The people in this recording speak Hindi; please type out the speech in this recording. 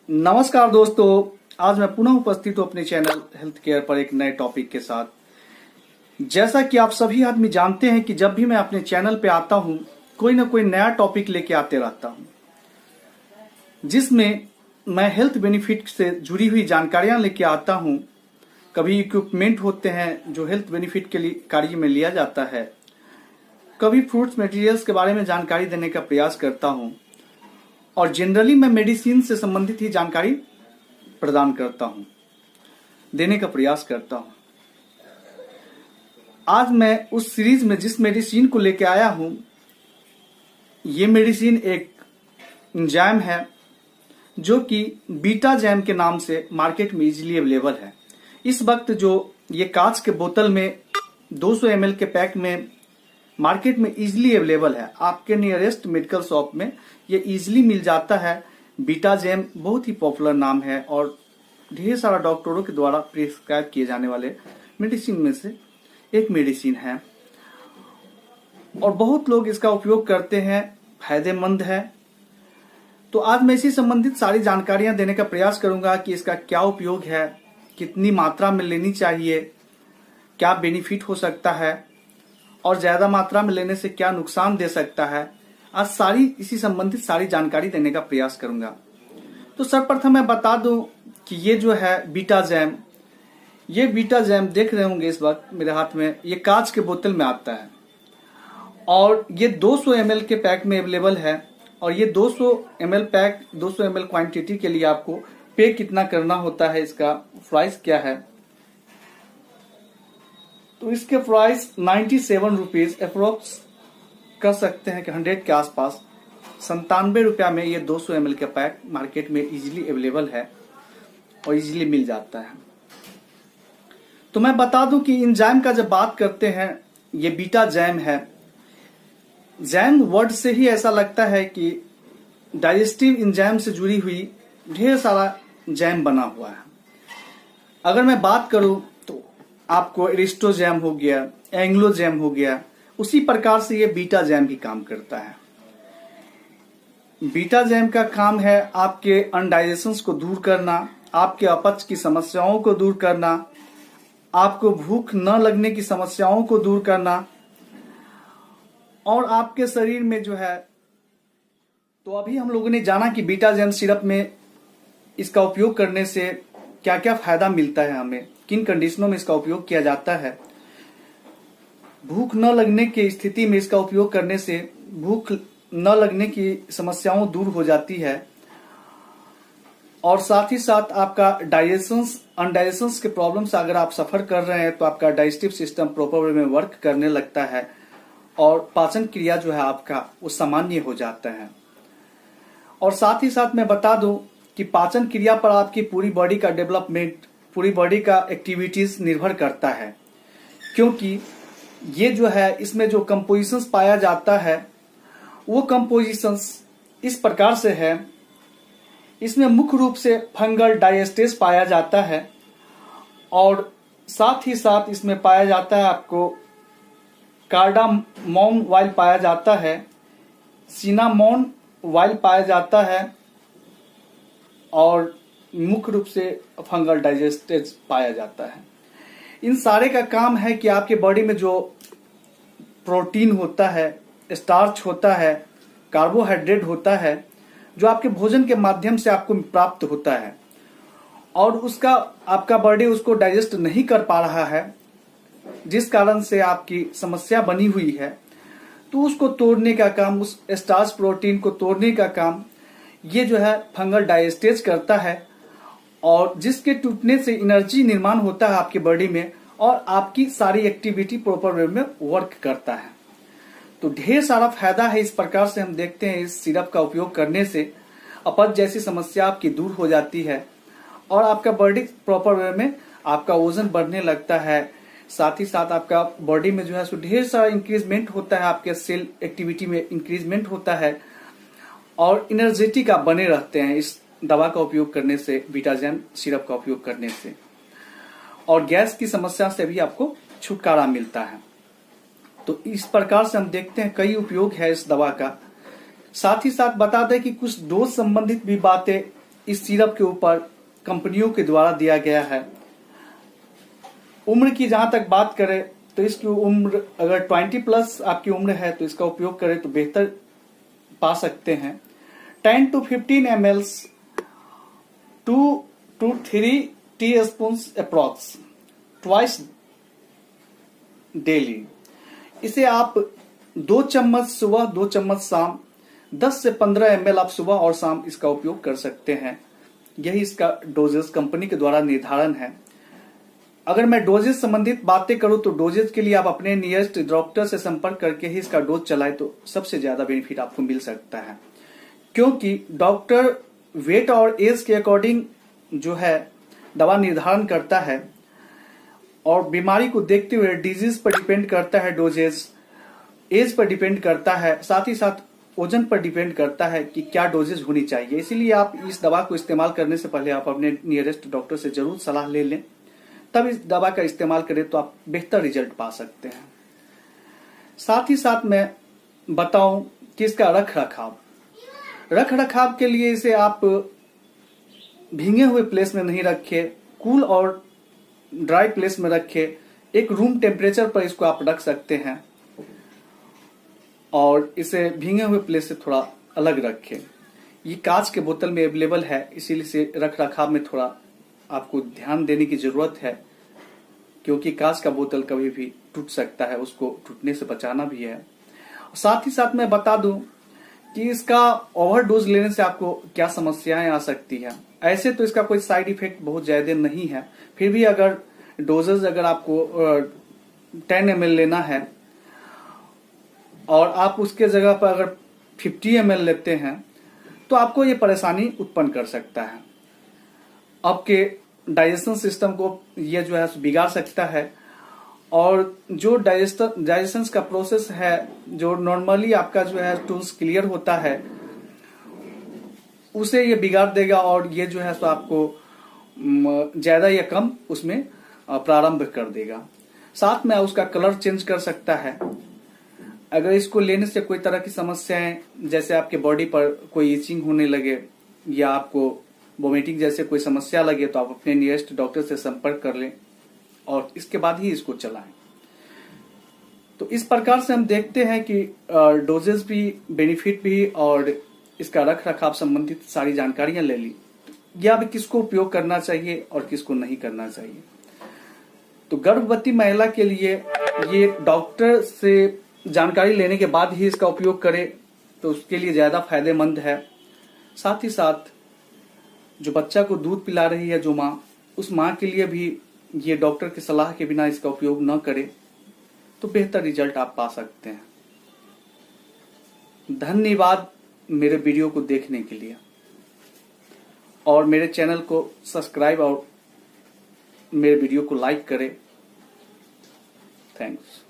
नमस्कार दोस्तों, आज मैं पुनः उपस्थित हूँ अपने चैनल हेल्थ केयर पर एक नए टॉपिक के साथ। जैसा कि आप सभी आदमी जानते हैं कि जब भी मैं अपने चैनल पे आता हूँ कोई ना कोई नया टॉपिक लेके आते रहता हूँ, जिसमें मैं हेल्थ बेनिफिट से जुड़ी हुई जानकारियाँ लेके आता हूँ। कभी इक्विपमेंट होते हैं जो हेल्थ बेनिफिट के लिए कार्य में लिया जाता है, कभी फ्रूट्स मटेरियल्स के बारे में जानकारी देने का प्रयास करता हूँ, और जनरली मैं मेडिसिन से संबंधित ही जानकारी प्रदान करता हूं, देने का प्रयास करता हूं। आज मैं उस सीरीज में जिस मेडिसिन को लेके आया हूं, ये मेडिसिन एक एंजाइम है जो कि बीटा जैम के नाम से मार्केट में इजीली अवेलेबल है। इस वक्त जो ये कांच के बोतल में 200 ml के पैक में मार्केट में इजीली अवेलेबल है, आपके नियरेस्ट मेडिकल शॉप में ये इजीली मिल जाता है। बीटा जैम बहुत ही पॉपुलर नाम है और ढेर सारा डॉक्टरों के द्वारा प्रिस्क्राइब किए जाने वाले मेडिसिन में से एक मेडिसिन है और बहुत लोग इसका उपयोग करते हैं, फायदेमंद है। तो आज मैं इसी संबंधित सारी जानकारियां देने का प्रयास करूंगा कि इसका क्या उपयोग है, कितनी मात्रा में लेनी चाहिए, क्या बेनिफिट हो सकता है और ज्यादा मात्रा में लेने से क्या नुकसान दे सकता है। आज सारी इसी संबंधित सारी जानकारी देने का प्रयास करूंगा। तो सर्वप्रथम मैं बता दूं कि ये जो है बीटा जैम, ये बीटा जैम देख रहे होंगे इस वक्त मेरे हाथ में, ये कांच के बोतल में आता है और ये 200 ml के पैक में अवेलेबल है। और ये 200 ml पैक 200 ml क्वांटिटी के लिए आपको पे कितना करना होता है, इसका प्राइस क्या है, तो इसके प्राइस 97 रुपीज अप्रोक्स कर सकते हैं कि 100 के आसपास, 97 रुपया में ये 200 ml का पैक मार्केट में इजीली अवेलेबल है और इजीली मिल जाता है। तो मैं बता दूं कि एंजाइम का जब बात करते हैं, ये बीटा जैम है। जैम वर्ड से ही ऐसा लगता है कि डाइजेस्टिव एंजाइम से जुड़ी हुई ढेर सारा जैम बना हुआ है। अगर मैं बात करूं तो आपको एरिस्टो जैम हो गया, एंग्लो जैम हो गया, उसी प्रकार से ये बीटा जैम भी काम करता है। बीटा जैम का काम है आपके अनडाइजेशंस को दूर करना, आपके अपच की समस्याओं को दूर करना, आपको भूख न लगने की समस्याओं को दूर करना और आपके शरीर में जो है, तो अभी हम लोगों ने जाना कि बीटा जैम सिरप में इसका उपयोग करने से क्या क्या फायदा मिलता है, हमें किन कंडीशनों में इसका उपयोग किया जाता है। भूख न लगने की स्थिति में इसका उपयोग करने से भूख न लगने की समस्याओं दूर हो जाती है और साथ ही साथ आपका अनडाइजेशंस के प्रॉब्लम से अगर आप सफर कर रहे हैं तो आपका डाइजेस्टिव सिस्टम प्रॉपर वे में वर्क करने लगता है और पाचन क्रिया जो है आपका वो सामान्य हो जाता है। और साथ ही साथ मैं बता दूं कि पाचन क्रिया पर आपकी पूरी बॉडी का डेवलपमेंट, पूरी बॉडी का एक्टिविटीज निर्भर करता है, क्योंकि ये जो है इसमें जो कंपोजिशंस पाया जाता है वो कंपोजिशंस इस प्रकार से है। इसमें मुख्य रूप से फंगल डाइएस्टेज पाया जाता है और साथ ही साथ इसमें पाया जाता है आपको कार्डामोम ऑयल पाया जाता है, सिनामोन ऑयल पाया जाता है और मुख्य रूप से फंगल डाइजेस्टेज पाया जाता है। इन सारे का काम है कि आपके बॉडी में जो प्रोटीन होता है, स्टार्च होता है, कार्बोहाइड्रेट होता है, जो आपके भोजन के माध्यम से आपको प्राप्त होता है और उसका आपका बॉडी उसको डाइजेस्ट नहीं कर पा रहा है, जिस कारण से आपकी समस्या बनी हुई है, तो उसको तोड़ने का काम, उस स्टार्च प्रोटीन को तोड़ने का काम ये जो है फंगल डाइजेस्टेज करता है और जिसके टूटने से एनर्जी निर्माण होता है आपके बॉडी में और आपकी सारी एक्टिविटी प्रॉपर वे में वर्क करता है। तो ढेर सारा फायदा है। इस प्रकार से हम देखते हैं इस सिरप का उपयोग करने से अपच जैसी समस्या आपकी दूर हो जाती है और आपका बॉडी प्रॉपर वे में आपका वजन बढ़ने लगता है। साथ ही साथ आपका बॉडी में जो है सो ढेर सारा इंक्रीजमेंट होता है, आपके सेल एक्टिविटी में इंक्रीजमेंट होता है और एनर्जेटिक आप बने रहते हैं इस दवा का उपयोग करने से, बीटा जैम सिरप का उपयोग करने से। और गैस की समस्या से भी आपको छुटकारा मिलता है। तो इस प्रकार से हम देखते हैं कई उपयोग है इस दवा का। साथ ही साथ बता दें कि कुछ डोज संबंधित भी बातें इस सिरप के ऊपर कंपनियों के द्वारा दिया गया है। उम्र की जहां तक बात करें तो इसकी उम्र अगर 20+ आपकी उम्र है तो इसका उपयोग करें तो बेहतर पा सकते हैं। 10 to 15 ml 2 to 3 teaspoons approx twice daily. इसे आप 2 चम्मच सुबह 2 चम्मच शाम 10 से 15 ml आप सुबह और शाम इसका उपयोग कर सकते हैं। यही इसका डोजेस कंपनी के द्वारा निर्धारण है। अगर मैं डोजेज संबंधित बातें करूं तो डोजेज के लिए आप अपने नियरेस्ट डॉक्टर से संपर्क करके ही इसका डोज चलाएं तो सबसे ज्यादा बेनिफिट आपको मिल सकता है, क्योंकि डॉक्टर वेट और एज के अकॉर्डिंग जो है दवा निर्धारण करता है और बीमारी को देखते हुए डिजीज पर डिपेंड करता है डोजेज, एज पर डिपेंड करता है, साथ ही साथ वजन पर डिपेंड करता है कि क्या डोजेज होनी चाहिए। इसीलिए आप इस दवा को इस्तेमाल करने से पहले आप अपने नियरेस्ट डॉक्टर से जरूर सलाह ले लें, तब इस दवा का इस्तेमाल करें तो आप बेहतर रिजल्ट पा सकते हैं। साथ ही साथ मैं बताऊं कि इसका रख रखाव के लिए इसे आप भींगे हुए प्लेस में नहीं रखें, कूल और ड्राई प्लेस में रखें। एक रूम टेम्परेचर पर इसको आप रख सकते हैं और इसे भींगे हुए प्लेस से थोड़ा अलग रखें। ये कांच के बोतल में अवेलेबल है, इसीलिए इसे रख रखाव में थोड़ा आपको ध्यान देने की जरूरत है, क्योंकि कांच का बोतल कभी भी टूट सकता है, उसको टूटने से बचाना भी है। साथ ही साथ मैं बता दूं कि इसका ओवरडोज लेने से आपको क्या समस्याएं आ सकती है। ऐसे तो इसका कोई साइड इफेक्ट बहुत ज्यादा नहीं है, फिर भी अगर डोजेज अगर आपको 10 ml लेना है और आप उसके जगह पर अगर 50 ml लेते हैं तो आपको ये परेशानी उत्पन्न कर सकता है। आपके डाइजेशन सिस्टम को ये जो है बिगाड़ सकता है और जो डाइजेशन का प्रोसेस है, जो नॉर्मली आपका जो है टूल्स क्लियर होता है, उसे ये बिगाड़ देगा और ये जो है सो आपको ज्यादा या कम उसमें प्रारंभ कर देगा। साथ में उसका कलर चेंज कर सकता है। अगर इसको लेने से कोई तरह की समस्याएं, जैसे आपके बॉडी पर कोई इचिंग होने लगे या आपको वोमिटिंग जैसे कोई समस्या लगे, तो आप अपने नियरेस्ट डॉक्टर से संपर्क कर लें और इसके बाद ही इसको चलाएं। तो इस प्रकार से हम देखते हैं कि डोजेस भी, बेनिफिट भी और इसका रख रखाव संबंधित सारी जानकारियां ले ली। या भी किसको उपयोग करना चाहिए और किसको नहीं करना चाहिए। तो गर्भवती महिला के लिए ये डॉक्टर से जानकारी लेने के बाद ही इसका उपयोग करें तो उसके लिए ज्यादा फायदेमंद है। साथ ही साथ जो बच्चा को दूध पिला रही है जो माँ, उस माँ के लिए भी ये डॉक्टर की सलाह के बिना इसका उपयोग न करे तो बेहतर रिजल्ट आप पा सकते हैं। धन्यवाद मेरे वीडियो को देखने के लिए और मेरे चैनल को सब्सक्राइब और मेरे वीडियो को लाइक करें। थैंक्स।